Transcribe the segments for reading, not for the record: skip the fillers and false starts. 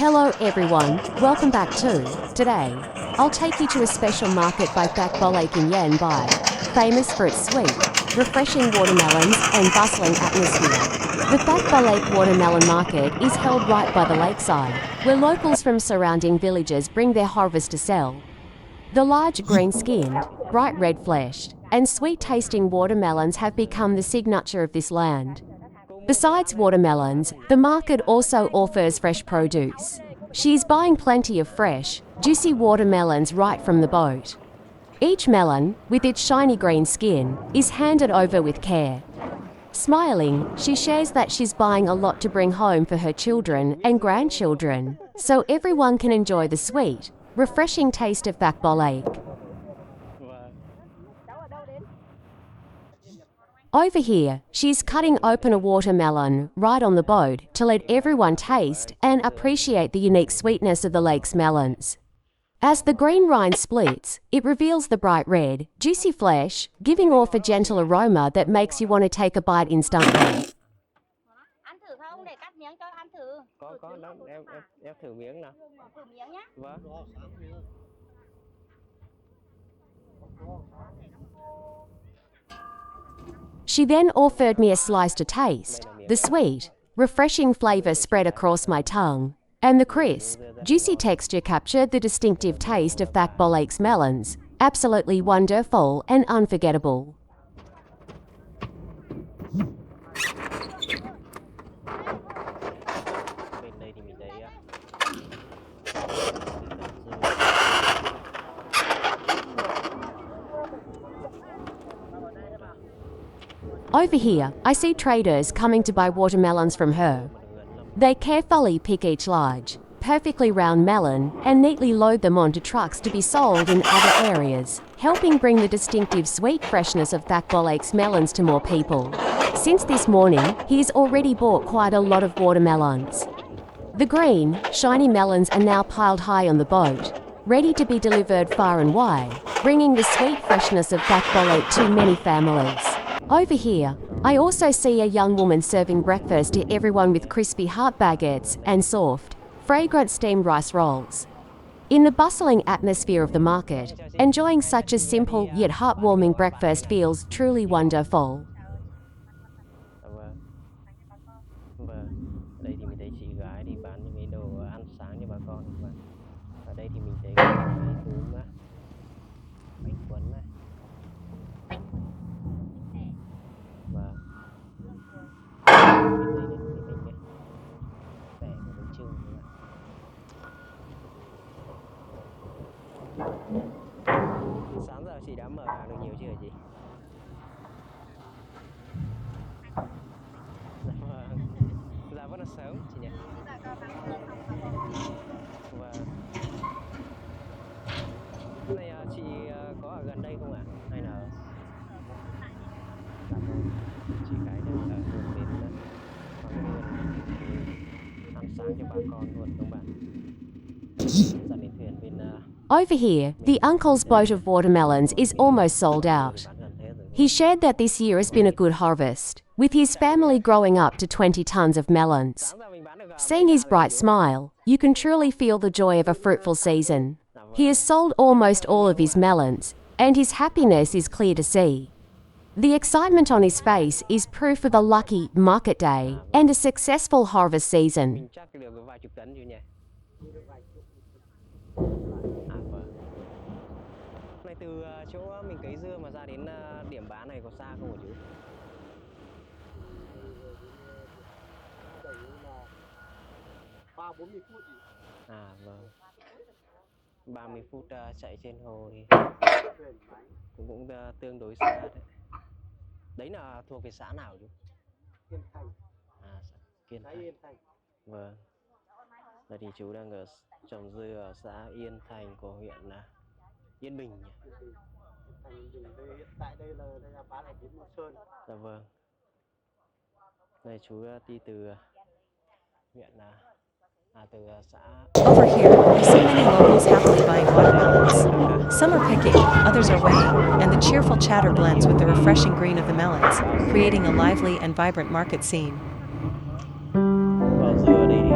Hello everyone, welcome back to Today. I'll take you to a special market by Thac Ba Lake in Yan Bai, famous for its sweet, refreshing watermelons and bustling atmosphere. The Thac Ba Lake Watermelon Market is held right by the lakeside, where locals from surrounding villages bring their harvest to sell. The large green-skinned, bright red-fleshed, and sweet-tasting watermelons have become the signature of this land. Besides watermelons, the market also offers fresh produce. She's buying plenty of fresh, juicy watermelons right from the boat. Each melon, with its shiny green skin, is handed over with care. Smiling, she shares that she's buying a lot to bring home for her children and grandchildren, so everyone can enjoy the sweet, refreshing taste of Thac Ba Lake. Over here, she's cutting open a watermelon right on the boat to let everyone taste and appreciate the unique sweetness of the lake's melons. As the green rind splits, it reveals the bright red, juicy flesh, giving off a gentle aroma that makes you want to take a bite instantly. Ăn thử không? Để cắt miếng cho ăn thử. Có đó, em thử miếng nào. Thử miếng nhá. Vâng. She then offered me a slice to taste. The sweet, refreshing flavor spread across my tongue, and the crisp, juicy texture captured the distinctive taste of Thac Ba Lake's melons. Absolutely wonderful and unforgettable. Over here, I see traders coming to buy watermelons from her. They carefully pick each large, perfectly round melon and neatly load them onto trucks to be sold in other areas, helping bring the distinctive sweet freshness of Thac Ba Lake's melons to more people. Since this morning, he's already bought quite a lot of watermelons. The green, shiny melons are now piled high on the boat, ready to be delivered far and wide, bringing the sweet freshness of Thac Ba Lake to many families. Over here, I also see a young woman serving breakfast to everyone with crispy heart baguettes and soft, fragrant steamed rice rolls. In the bustling atmosphere of the market, enjoying such a simple yet heartwarming breakfast feels truly wonderful. Đây thì mình thấy chị gái đi bán những cái đồ ăn sáng cho bà con. Ở đây thì mình thấy cái túm bánh cuốn này. Sáng giờ chị đã mở hàng được nhiều chưa hả chị? Dạ vẫn là sớm chị nhỉ? Vâng. Này chị có ở gần đây không ạ? Hay là chị gái đang ở hướng đến Hoàng Nguyên ăn sáng cho bà con luôn đúng không bạn? Dẫn đến thuyền bên Over here, the uncle's boat of watermelons is almost sold out. He shared that this year has been a good harvest, with his family growing up to 20 tons of melons. Seeing his bright smile, you can truly feel the joy of a fruitful season. He has sold almost all of his melons, and his happiness is clear to see. The excitement on his face is proof of a lucky market day and a successful harvest season. Này từ chỗ mình cấy dưa mà ra đến điểm bán này có xa không hả chú? 30-40 phút gì? À vâng. 30 phút chạy trên hồ thì cũng tương đối xa đấy. Đấy là thuộc về xã nào chú? Yên Thành. À, Kiên Thành. Yên Thành. Vâng. Đây thì chú đang ở trồng dưa ở xã Yên Thành của huyện Yên Bình nhỉ? Hiện tại đây là bán ở Bến Sơn. Dạ vâng. Đây chú đi từ huyện từ xã. Over here, you see many locals happily buying watermelons. Some are picking, others are weighing, and the cheerful chatter blends with the refreshing green of the melons, creating a lively and vibrant market scene. Còn dưa đây thì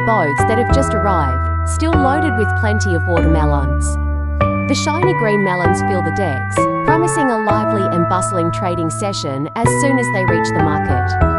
boats that have just arrived, still loaded with plenty of watermelons. The shiny green melons fill the decks, promising a lively and bustling trading session as soon as they reach the market.